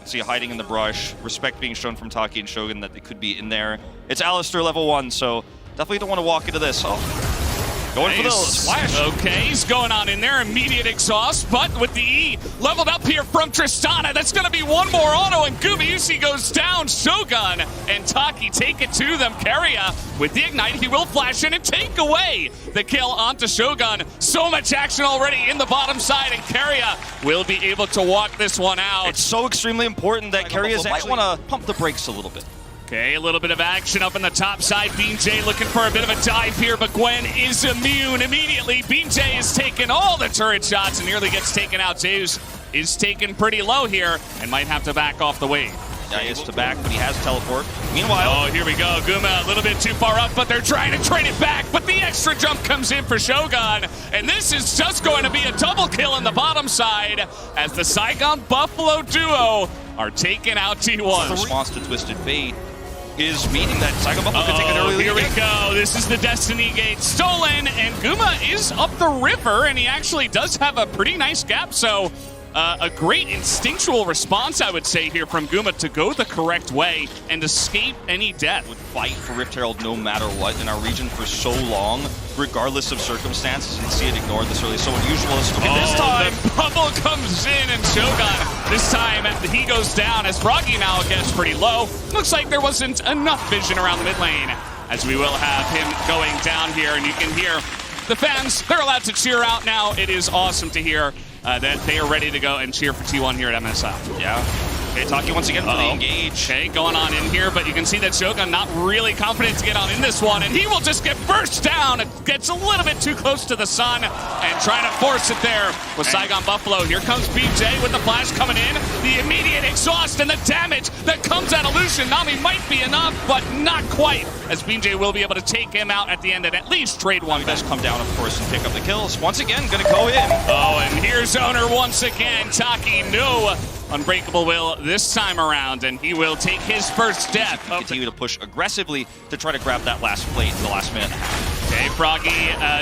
See hiding in the brush. Respect being shown from Taki and Shogun that they could be in there. It's Alistair level 1, so definitely don't want to walk into this. Oh. Going for the splash. Okay, he's going on in there. Immediate exhaust, but with the E leveled up here from Tristana. That's going to be one more auto, and Gumayusi goes down. Shogun and Taki take it to them. Keria with the Ignite. He will flash in and take away the kill onto Shogun. So much action already in the bottom side, and Keria will be able to walk this one out. It's so extremely important that Keria might want to pump the brakes a little bit. Okay, a little bit of action up in the top side. BeamJ looking for a bit of a dive here, but Gwen is immune immediately. BeamJ is taking all the turret shots and nearly gets taken out. Zeus is taken pretty low here and might have to back off the wave. Yeah, he is to back, but he has teleport. Meanwhile... Oh, here we go. Guma a little bit too far up, but they're trying to trade it back, but the extra jump comes in for Shogun, and this is just going to be a double kill in the bottom side as the Saigon Buffalo duo are taking out T1. The response to Twisted Fate is meaning that Saigon Buffalo could take an early lead. Here we go. This is the Destiny Gate stolen, and Guma is up the river, and he actually does have a pretty nice gap, so a great instinctual response, I would say, here from Guma to go the correct way and escape any death. Would fight for Rift Herald no matter what in our region for so long, regardless of circumstances, and see it ignored this early. So unusual. This time, the bubble comes in, and Shogun, this time he goes down as Froggy now gets pretty low. Looks like there wasn't enough vision around the mid lane, as we will have him going down here, and you can hear the fans, they're allowed to cheer out now. It is awesome to hear that they are ready to go and cheer for T1 here at MSI. Yeah. Okay, Taki once again for the engage. Okay, going on in here, but you can see that Shogun not really confident to get on in this one, and he will just get burst down. It gets a little bit too close to the sun and trying to force it there with Saigon Buffalo. Here comes BJ with the flash coming in, the immediate exhaust and the damage that comes out of Lucian. Nami might be enough, but not quite, as BJ will be able to take him out at the end and at least trade one. He does come down, of course, and pick up the kills. Once again, gonna go in. Oh, and here's Owner once again. Taki, no Unbreakable will this time around, and he will take his first step. Continue to push aggressively to try to grab that last plate in the last minute. Okay, Froggy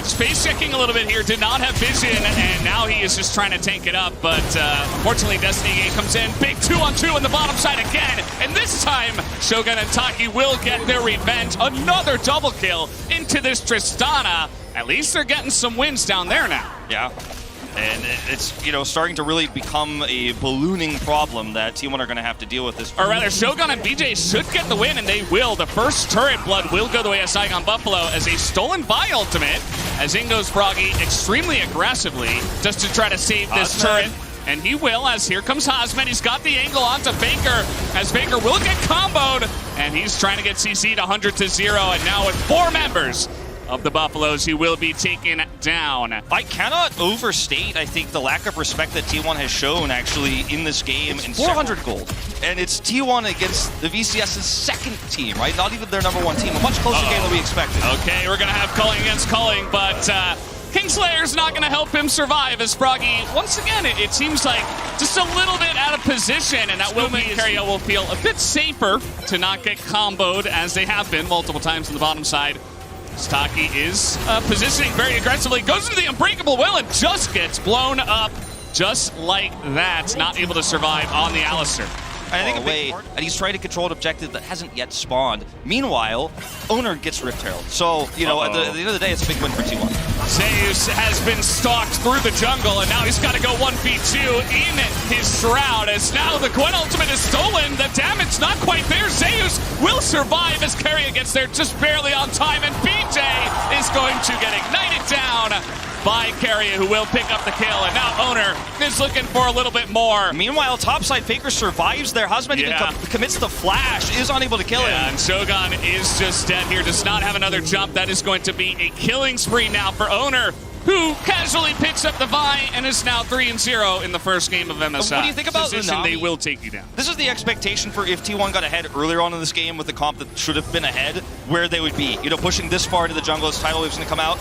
space checking a little bit here, did not have vision, and now he is just trying to tank it up, but unfortunately Destiny Gate comes in, big 2-on-2 in the bottom side again, and this time Shogun and Taki will get their revenge. Another double kill into this Tristana. At least they're getting some wins down there now. Yeah. And it's, you know, starting to really become a ballooning problem that T1 are going to have to deal with this. Or rather, Shogun and BJ should get the win, and they will. The first turret blood will go the way of Saigon Buffalo as a stolen by ultimate, as in goes Froggy extremely aggressively just to try to save this turret. And he will, as here comes Hosman. He's got the angle onto Faker, as Faker will get comboed, and he's trying to get CC'd 100-0, and now with 4 members of the Buffaloes, he will be taken down. I cannot overstate, I think, the lack of respect that T1 has shown, actually, in this game. It's in 400 gold. And it's T1 against the VCS's second team, right? Not even their #1 team. A much closer game than we expected. Okay, we're going to have culling against culling, but Kingslayer's not going to help him survive, as Froggy, once again, it seems like just a little bit out of position, and that will mean Keria will feel a bit safer to not get comboed, as they have been multiple times on the bottom side. Taki is positioning very aggressively, goes into the Unbreakable Will and just gets blown up just like that. Not able to survive on the Alistair. I think and he's trying to control an objective that hasn't yet spawned. Meanwhile, Owner gets Rift Herald. So, you know, at the end of the day, it's a big win for T1. Zeus has been stalked through the jungle, and now he's got to go 1v2 in his Shroud, as now the Gwen ultimate is stolen. The damage not quite there. Zeus will survive as Keria gets there just barely on time, and BJ is going to get ignited down by Keria, who will pick up the kill, and now Owner is looking for a little bit more. Meanwhile, topside Faker survives there. Husband even commits the flash, is unable to kill him. And Shogun is just dead here, does not have another jump. That is going to be a killing spree now for Owner, who casually picks up the Vi and is now 3-0 in the first game of MSI. What do you think about Nami? They will take you down. This is the expectation for if T1 got ahead earlier on in this game with the comp that should have been ahead, where they would be. You know, pushing this far into the jungle as tidal wave's going to come out.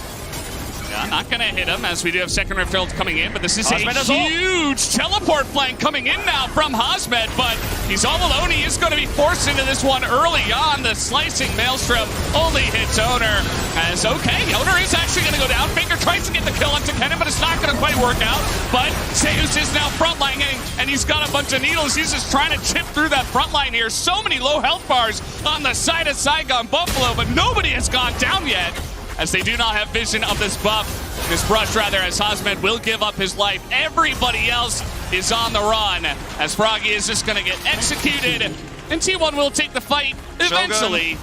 not going to hit him as we do have second rift herald coming in, but this is Hosmed a huge teleport flank coming in now from Hosmed, but he's all alone. He is going to be forced into this one early on. The slicing maelstrom only hits Owner as, okay, Owner is actually going to go down. Faker tries to get the kill onto Kennen, but it's not going to quite work out. But Zeus is now frontlining, and he's got a bunch of needles. He's just trying to chip through that front line here. So many low health bars on the side of Saigon Buffalo, but nobody has gone down yet, as they do not have vision of this brush rather, as Hosmed will give up his life. Everybody else is on the run, as Froggy is just going to get executed, and T1 will take the fight eventually.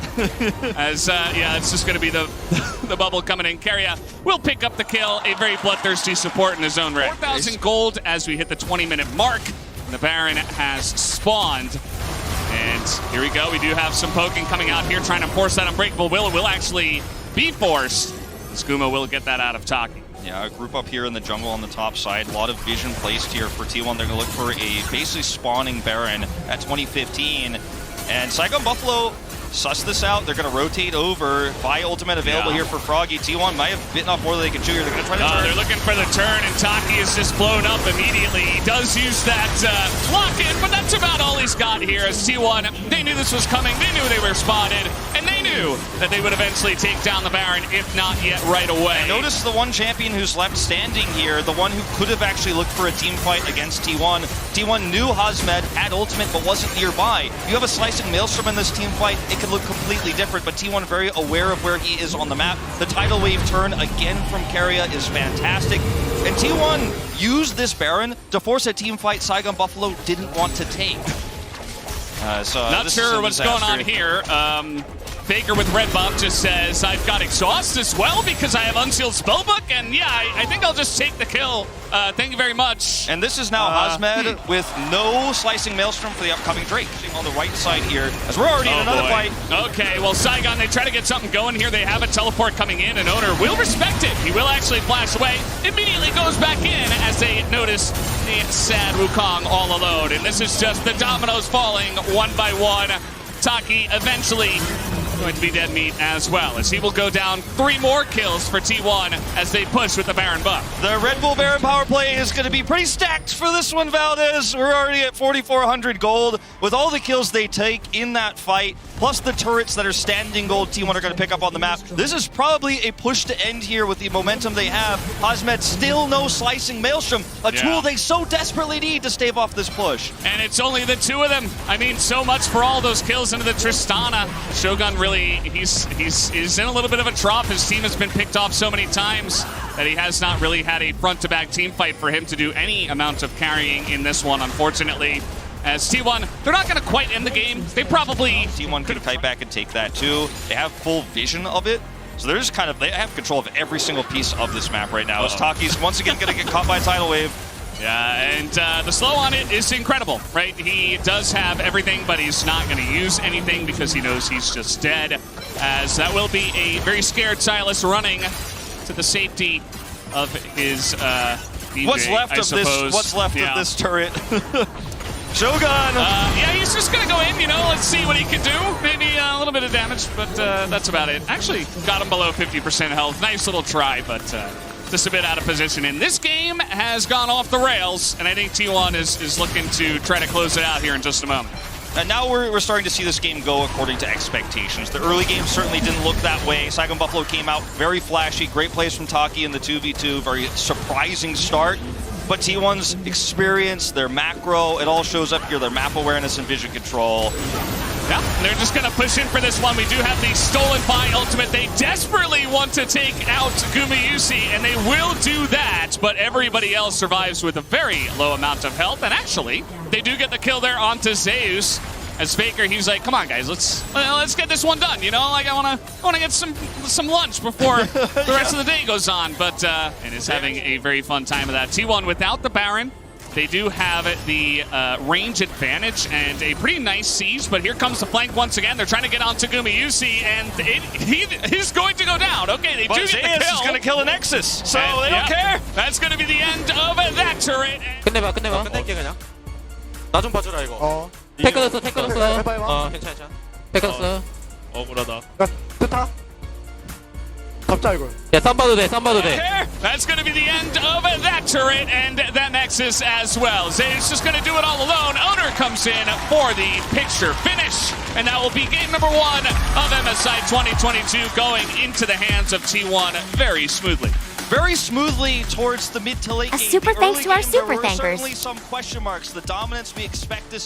As, yeah, it's just going to be the bubble coming in. Keria will pick up the kill, a very bloodthirsty support in his own right. 4,000 gold as we hit the 20-minute mark. The Baron has spawned. And here we go. We do have some poking coming out here, trying to force that unbreakable will. It will actually be forced. Skooma will get that out of Taki. Yeah, a group up here in the jungle on the top side. A lot of vision placed here for T1. They're going to look for a basically spawning Baron at 2015. And Saigon Buffalo suss this out. They're going to rotate over. Vi ultimate available here for Froggy. T1 might have bitten off more than they can chew here. They're going to try to turn. They're looking for the turn, and Taki is just blown up immediately. He does use that lock-in, but that's about all he's got here as T1. They knew this was coming. They knew they were spotted, and they knew that they would eventually take down the Baron, if not yet right away. And notice the one champion who's left standing here, the one who could have actually looked for a team fight against T1. T1 knew Hosmed had ultimate, but wasn't nearby. You have a slicing maelstrom in this team fight, it could look completely different, but T1 very aware of where he is on the map. The tidal wave turn again from Keria is fantastic. And T1 used this Baron to force a team fight Saigon Buffalo didn't want to take. Not sure what's going on here. Faker with red buff just says, I've got exhaust as well because I have unsealed spellbook, and yeah, I think I'll just take the kill. Thank you very much. And this is now Hosmed with no slicing maelstrom for the upcoming Drake. On the right side here, as we're already in another fight. Okay, well, Saigon, they try to get something going here. They have a teleport coming in, and Owner will respect it. He will actually flash away, immediately goes back in as they notice the sad Wukong all alone. And this is just the dominoes falling one by one. Taki eventually going to be dead meat as well, as he will go down 3 more kills for T1 as they push with the Baron buff. The Red Bull Baron power play is going to be pretty stacked for this one, Valdez. We're already at 4,400 gold. With all the kills they take in that fight, plus the turrets that are standing gold T1 are going to pick up on the map, this is probably a push to end here with the momentum they have. Hosmed still no slicing maelstrom, a tool they so desperately need to stave off this push. And it's only the 2 of them. I mean, so much for all those kills into the Tristana. Shogun really, he's in a little bit of a trough. His team has been picked off so many times that he has not really had a front-to-back team fight for him to do any amount of carrying in this one, unfortunately. As T1, they're not going to quite end the game. They probably... T1 could kite back and take that too. They have full vision of it. So they're just kind of, they have control of every single piece of this map right now. As Taki's once again going to get caught by a tidal wave. Yeah, and the slow on it is incredible, right? He does have everything, but he's not going to use anything because he knows he's just dead. As that will be a very scared Silas running to the safety of his DJ, What's left I of suppose. this? What's left of this turret? Shogun! Yeah, he's just going to go in, you know, let's see what he can do. Maybe a little bit of damage, but that's about it. Actually, got him below 50% health. Nice little try, but just a bit out of position. And this game has gone off the rails, and I think T1 is looking to try to close it out here in just a moment. And now we're starting to see this game go according to expectations. The early game certainly didn't look that way. Saigon Buffalo came out very flashy, great plays from Taki in the 2v2, very surprising start. But T1's experience, their macro, it all shows up here, their map awareness and vision control. Yeah, they're just going to push in for this one. We do have the stolen by ultimate. They desperately want to take out Gumayusi, and they will do that, but everybody else survives with a very low amount of health. And actually, they do get the kill there onto Zeus. As Faker, he's like, come on, guys, let's get this one done. You know, like I want to get some lunch before the rest of the day goes on. But and is having a very fun time of that. T1 without the Baron. They do have the range advantage and a pretty nice siege, but here comes the flank once again. They're trying to get onto Gumayusi, and he's going to go down. Okay, they do get the kill. Is going to kill a Nexus, so they don't care. That's going to be the end of that turret. 끝내봐. 끝낼게 그냥. 나 좀 봐주라 이거. 태클 넣었어. 괜찮아. 태클 넣었어. 억울하다. 뜻하? 잡자 이걸. 야, 쌈 봐도 돼, 쌈 봐도 돼. There. That's going to be the end of that turret and that Nexus as well. Zay's just going to do it all alone. Owner comes in for the picture finish. And that will be game number 1 of MSI 2022 going into the hands of T1 very smoothly. Very smoothly towards the mid to late game. super The thanks early to our game, there super were thankers. certainly some question marks. The dominance we expect this